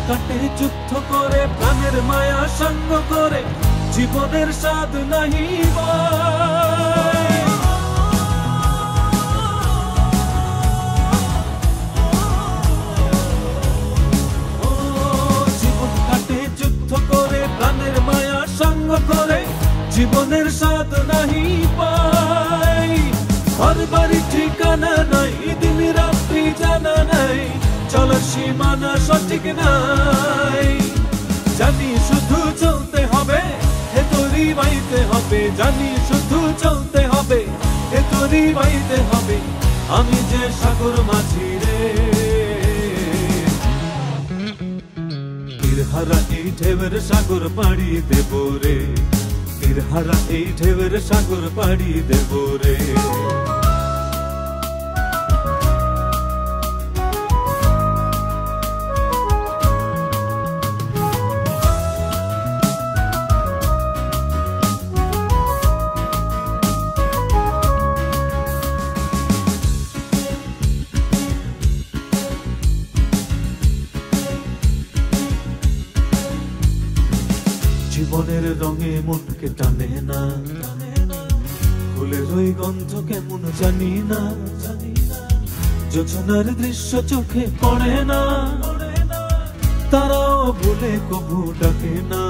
কাটে যুদ্ধ করে প্রাণের মায়া সঙ্গ করে জীবনের স্বাদ নাহি পায়। ও জীবন কাটে যুদ্ধ করে প্রাণের মায়া সঙ্গ করে জীবনের স্বাদ নাহি পায়। ঘর বাড়ি ঠিকানা নাই, দিন রাত্রি জানা নাই, চলার সীমানা সঠিক নাই। জানি শুধু চলতে হবে, এ তোরই বাইতে হবে, জানি শুধু চলতে হবে, এ তোরই বাইতে হবে। আমি যে সাগর মাঝি রে, তীরহারা এই ঢেউয়ের সাগর পাড়ি দেব রে, তীরহারা এই ঢেউয়ের সাগর পাড়ি দেব রে। জীবনের রঙে মনকে টানে না, ফুলের ওই গন্ধ কেমন জানি না, যোজনার দৃশ্য চোখে পড়ে না, তারাও ভুলে কবু ডাকে না।